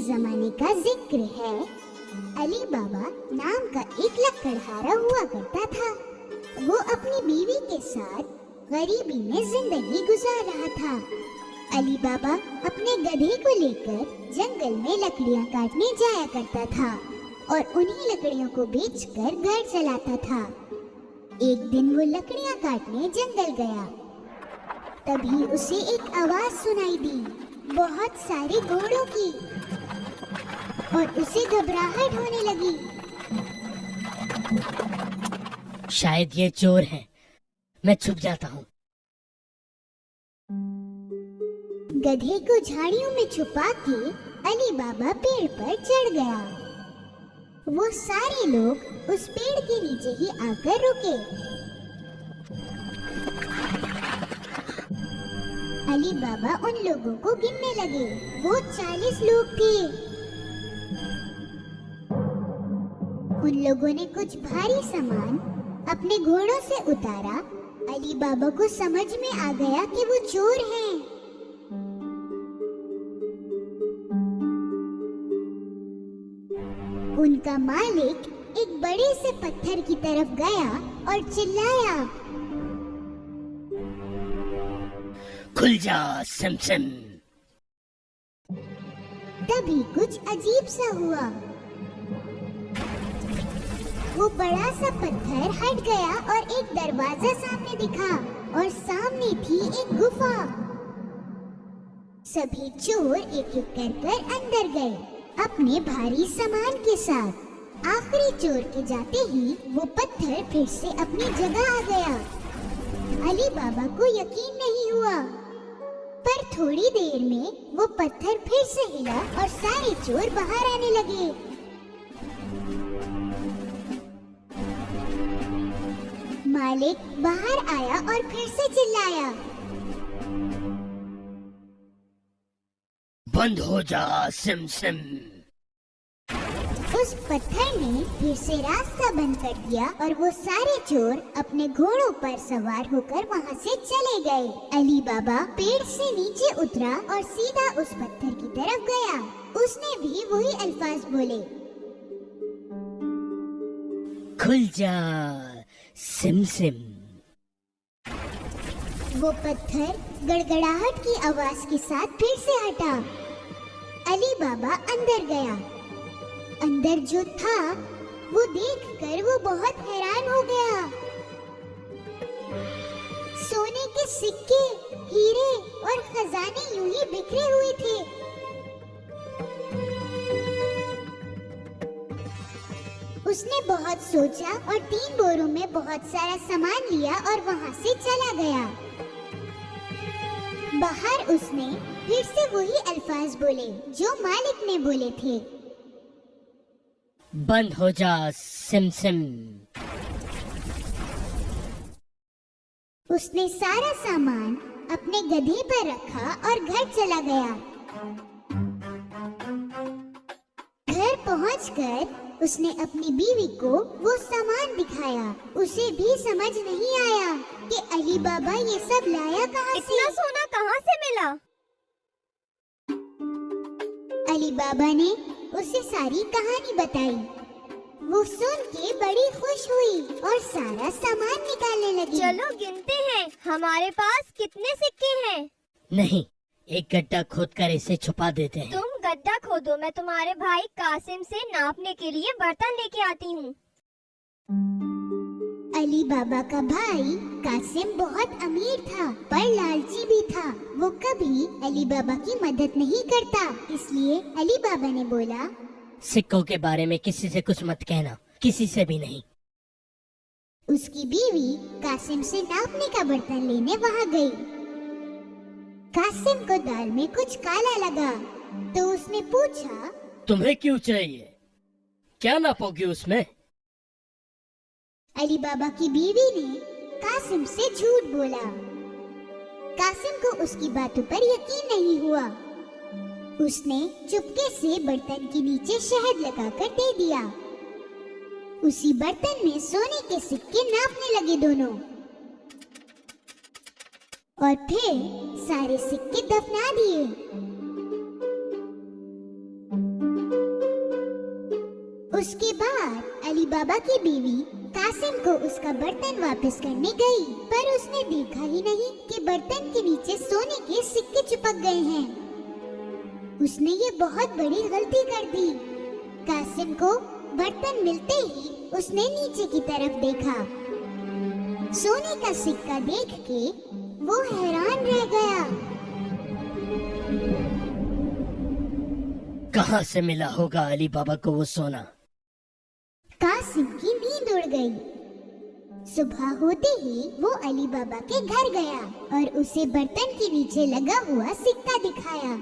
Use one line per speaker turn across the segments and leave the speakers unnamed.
जमाने का जिक्र है। अली बाबा नाम का एक लकड़हारा हुआ करता था। वो अपनी बीवी के साथ गरीबी में जिंदगी गुजार रहा था। अली बाबा अपने गधे को लेकर जंगल में लकड़ियां काटने जाया करता था और उन्हीं लकड़ियों को बेचकर घर चलाता था। एक दिन वो लकड़ियां काटने जंगल गया। तभी उसे एक आवाज सुनाई दी, बहुत सारे घोड़ों की, और उसे घबराहट होने लगी।
शायद ये चोर हैं। मैं छुप जाता हूँ।
गधे को झाड़ियों में छुपा के अली बाबा पेड़ पर चढ़ गया। वो सारे लोग उस पेड़ के नीचे ही आकर रुके। अली बाबा उन लोगों को गिनने लगे। वो 40 लोग थे। उन लोगों ने कुछ भारी सामान अपने घोड़ों से उतारा। अली बाबा को समझ में आ गया कि वो चोर हैं। उनका मालिक एक बड़े से पत्थर की तरफ गया और चिल्लाया,
खुल जा सिमसिम।
तभी कुछ अजीब सा हुआ। वो बड़ा सा पत्थर हट गया और एक दरवाजा सामने दिखा और सामने थी एक गुफा। सभी चोर एक एक कर अंदर गए अपने भारी सामान के साथ। आखिरी चोर के जाते ही वो पत्थर फिर से अपनी जगह आ गया। अली बाबा को यकीन नहीं हुआ, पर थोड़ी देर में वो पत्थर फिर से हिला और सारे चोर बाहर आने लगे। मालिक बाहर आया और फिर से चिल्लाया,
बंद हो जा सिमसिम।
उस पत्थर ने फिर से रास्ता बंद कर दिया और वो सारे चोर अपने घोड़ों पर सवार होकर वहाँ से चले गए। अली बाबा पेड़ से नीचे उतरा और सीधा उस पत्थर की तरफ गया। उसने भी वही अल्फाज बोले,
खुल जा सिमसिम।
वो पत्थर गड़गड़ाहट की आवाज के साथ फिर से हटा। अली बाबा अंदर गया। अंदर जो था वो देखकर वो बहुत हैरान हो गया। सोने के सिक्के, हीरे और खजाने यूं ही बिखरे हुए थे। उसने बहुत सोचा और 3 बोरों में बहुत सारा सामान लिया और वहाँ से चला गया। बाहर उसने फिर से वही अल्फाज बोले जो मालिक ने बोले थे,
बंद हो जा सिमसिम।
उसने सारा सामान अपने गधे पर रखा और घर चला गया। घर पहुंचकर उसने अपनी बीवी को वो सामान दिखाया। उसे भी समझ नहीं आया कि अली बाबा ये सब लाया कहाँ से।
इतना सोना कहाँ से मिला?
अली बाबा ने उसे सारी कहानी बताई। वो सुन के बड़ी खुश हुई और सारा सामान निकालने लगी।
चलो गिनते हैं, हमारे पास कितने सिक्के हैं।
नहीं, एक गड्ढा खोदकर इसे छुपा देते हैं।
तुम गड्ढा खोदो, मैं तुम्हारे भाई कासिम से नापने के लिए बर्तन लेके आती हूँ।
अली बाबा का भाई कासिम बहुत अमीर था पर लालची भी था। वो कभी अली बाबा की मदद नहीं करता। इसलिए अली बाबा ने बोला,
सिक्कों के बारे में किसी से कुछ मत कहना, किसी से भी नहीं।
उसकी बीवी कासिम से नापने का बर्तन लेने वहाँ गई। कासिम को दाल में कुछ काला लगा तो उसने पूछा,
तुम्हें क्यों चाहिए? क्या नापोगे उसमें?
अली बाबा की बीवी ने कासिम से झूठ बोला। कासिम को उसकी बातों पर यकीन नहीं हुआ। उसने चुपके से बर्तन के नीचे शहद लगाकर दे दिया। उसी बर्तन में सोने के सिक्के नापने लगे दोनों, और फिर सारे सिक्के दफना दिए। उसके बाद अली बाबा की बीवी कासिम को उसका बर्तन वापस करने गई, पर उसने देखा ही नहीं कि बर्तन के नीचे सोने के सिक्के चिपक गए हैं। उसने ये बहुत बड़ी गलती कर दी। कासिम को बर्तन मिलते ही उसने नीचे की तरफ देखा। सोने का सिक्का देख के वो हैरान रह गया।
कहाँ से मिला होगा अली बाबा को वो सोना?
कासिम की नींद उड़ गई। सुबह होते ही वो अली बाबा के घर गया और उसे बर्तन के नीचे लगा हुआ सिक्का दिखाया।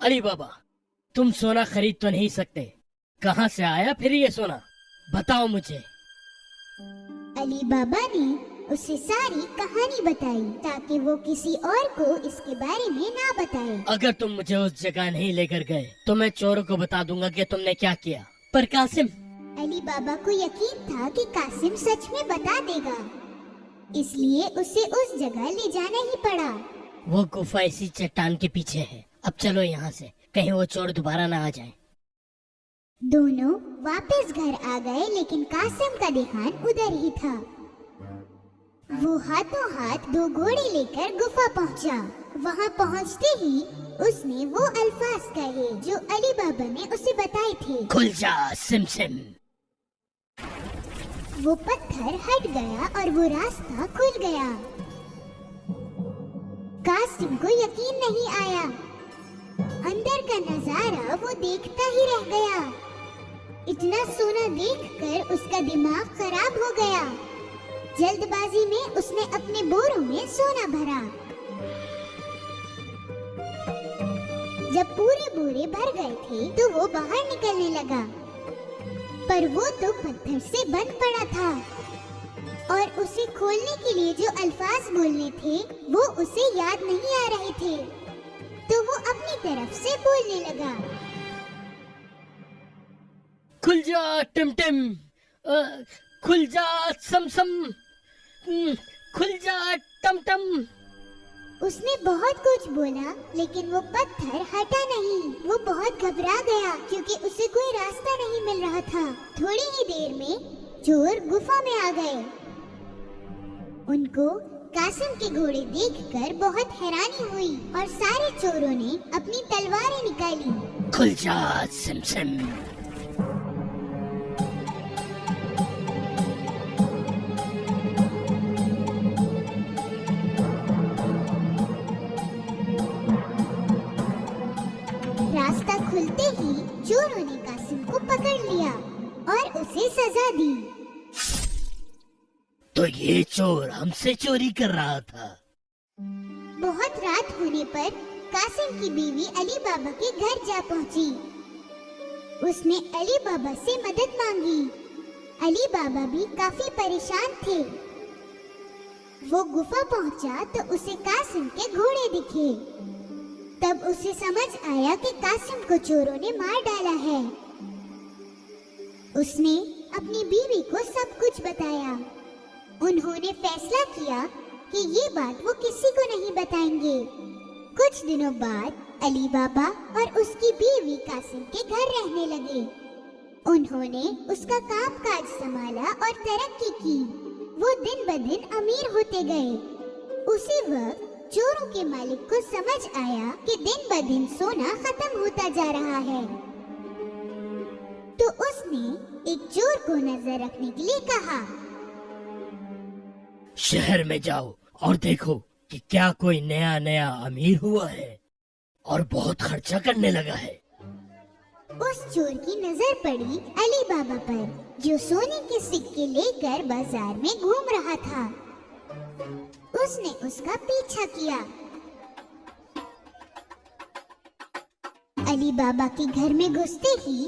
अली बाबा, तुम सोना खरीद तो नहीं सकते, कहाँ से आया फिर ये सोना? बताओ मुझे।
अली बाबा ने उसे सारी कहानी बताई ताकि वो किसी और को इसके बारे में ना बताए।
अगर तुम मुझे उस जगह नहीं लेकर गए तो मैं चोरों को बता दूंगा कि तुमने क्या किया। पर कासिम,
अली बाबा को यकीन था कि कासिम सच में बता देगा, इसलिए उसे उस जगह ले जाना ही पड़ा।
वो गुफा इसी चट्टान के पीछे है। अब चलो यहाँ से, कहीं वो चोर दोबारा ना आ जाए।
दोनों वापस घर आ गए, लेकिन कासिम का ध्यान उधर ही था। वो हाथों हाथ 2 घोड़े लेकर गुफा पहुंचा। वहां पहुंचते ही उसने वो अल्फाज कहे जो अली बाबा ने उसे बताए थे।
खुल जा सिम सिम।
वो पत्थर हट गया और वो रास्ता खुल गया। कासिम को यकीन नहीं आया। अंदर का नजारा वो देखता ही रह गया। इतना सोना देखकर उसका दिमाग खराब हो गया। जल्दबाजी में उसने अपने बोरों में सोना भरा। जब पूरे बोरे भर गए थे तो वो बाहर निकलने लगा, पर वो तो पत्थर से बंद पड़ा था और उसे खोलने के लिए जो अल्फाज बोलने थे वो उसे याद नहीं आ रहे थे, तो वो अपनी तरफ से बोलने लगा।
खुल जा टिम टिम, खुल जा सम सम, खुल जा टम टम।
उसने बहुत कुछ बोला, लेकिन वो पत्थर हटा नहीं। वो बहुत घबरा गया क्योंकि उसे कोई रास्ता नहीं मिल रहा था। थोड़ी ही देर में चोर गुफा में आ गए। उनको कासिम के घोड़े देखकर बहुत हैरानी हुई और सारे चोरों ने अपनी तलवारें निकाली।
खुल जा सिम सिम।
रास्ता खुलते ही चोरों ने कासिम को पकड़ लिया और उसे सजा दी।
तो ये चोर हमसे चोरी कर रहा था।
बहुत रात होने पर कासिम की बीवी अली बाबा के घर जा पहुंची। उसने अली बाबा से मदद मांगी। अली बाबा भी काफी परेशान थे। वो गुफा पहुंचा तो उसे कासिम के घोड़े दिखे। तब उसे समझ आया कि कासिम को चोरों ने मार डाला है। उसने अपनी बीवी को सब कुछ बताया। उन्होंने फैसला किया कि ये बात वो किसी को नहीं बताएंगे। कुछ दिनों बाद अली बाबा और उसकी बीवी कासिम के घर रहने लगे। उन्होंने उसका कामकाज संभाला और तरक्की की। वो दिन ब दिन अमीर होते गए। उसी वक्त चोरों के मालिक को समझ आया कि दिन ब दिन सोना खत्म होता जा रहा है, तो उसने एक चोर को नजर रखने के लिए कहा।
शहर में जाओ और देखो कि क्या कोई नया नया अमीर हुआ है और बहुत खर्चा करने लगा है।
उस चोर की नजर पड़ी अली बाबा पर, जो सोने के सिक्के लेकर बाजार में घूम रहा था। उसने उसका पीछा किया। अली बाबा के घर में घुसते ही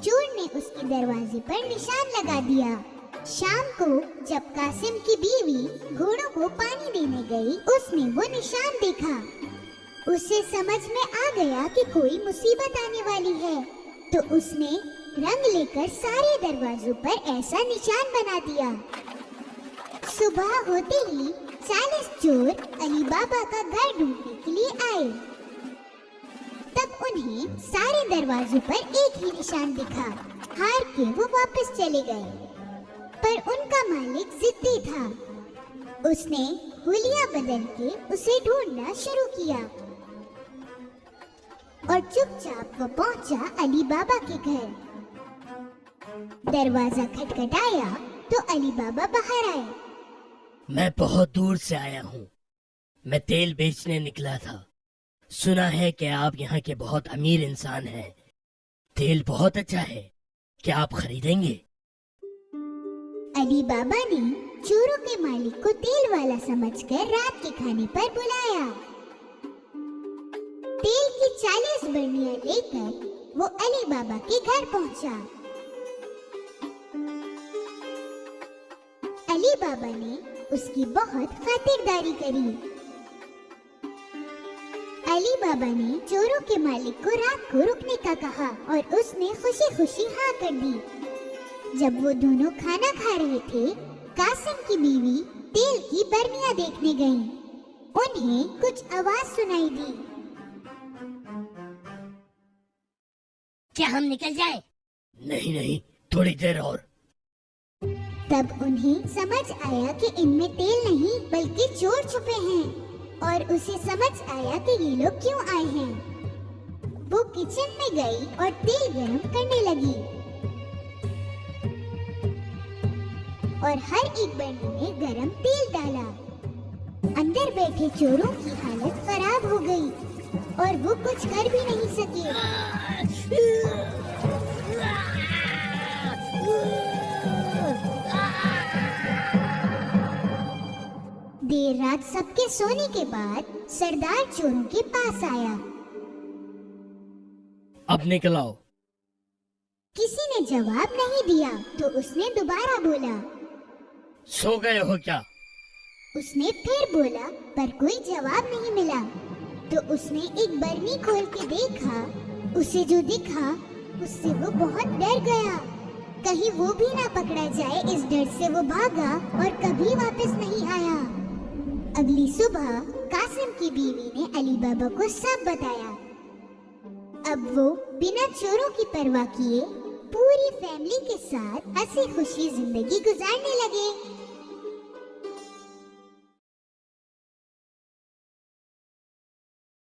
चोर ने उसके दरवाजे पर निशान लगा दिया। शाम को जब कासिम की बीवी घोड़ों को पानी देने गई, उसने वो निशान देखा। उसे समझ में आ गया कि कोई मुसीबत आने वाली है, तो उसने रंग लेकर सारे दरवाजों पर ऐसा निशान बना दिया। सुबह होते ही 40 चोर अली बाबा का घर ढूंढने के लिए आए। तब उन्हें सारे दरवाजों पर एक ही निशान दिखा। हार के वो वापस चले गए। पर उनका मालिक जिद्दी था। उसने हुलिया बदल के उसे ढूंढना शुरू किया और चुपचाप वो पहुंचा अली बाबा के घर। दरवाजा खटखटाया तो अली बाबा बाहर आए।
मैं बहुत दूर से आया हूँ। मैं तेल बेचने निकला था। सुना है कि आप यहाँ के बहुत अमीर इंसान हैं। तेल बहुत अच्छा है, क्या आप खरीदेंगे?
अली बाबा ने चोरों के मालिक को तेल वाला समझकर रात के खाने पर बुलाया। तेल की 40 बर्नियां लेकर वो अली बाबा के घर पहुंचा। अली बाबा ने उसकी बहुत खातिरदारी करी। अली बाबा ने चोरों के मालिक को रात को रुकने का कहा और उसने खुशी खुशी हाँ कर दी। जब वो दोनों खाना खा रहे थे, कासिम की बीवी तेल की बर्नियां देखने गईं। उन्हें कुछ आवाज सुनाई दी।
क्या हम निकल जाएं? नहीं नहीं, थोड़ी देर और।
तब उन्हें समझ आया कि इनमें तेल नहीं बल्कि चोर छुपे हैं और उसे समझ आया कि ये लोग क्यों आए हैं। वो किचन में गई और तेल गरम करने लगी और हर एक बर्नी में गरम तेल डाला। अंदर बैठे चोरों की हालत खराब हो गई और वो कुछ कर भी नहीं सके। देर रात सबके सोने के बाद सरदार चोरों के पास आया।
अब निकल आओ।
किसी ने जवाब नहीं दिया तो उसने दोबारा बोला।
सो गए हो क्या?
उसने फिर बोला पर कोई जवाब नहीं मिला। तो उसने एक बर्नी खोल के देखा। उसे जो दिखा उससे वो बहुत डर गया। कहीं वो भी ना पकड़ा जाए, इस डर से वो भागा और कभी वापस नहीं आया। अगली सुबह कासिम की बीवी ने अली बाबा को सब बताया। अब वो बिना चोरों की परवाह किए पूरी फैमिली के साथ हंसी खुशी जिंदगी गुजारने लगे।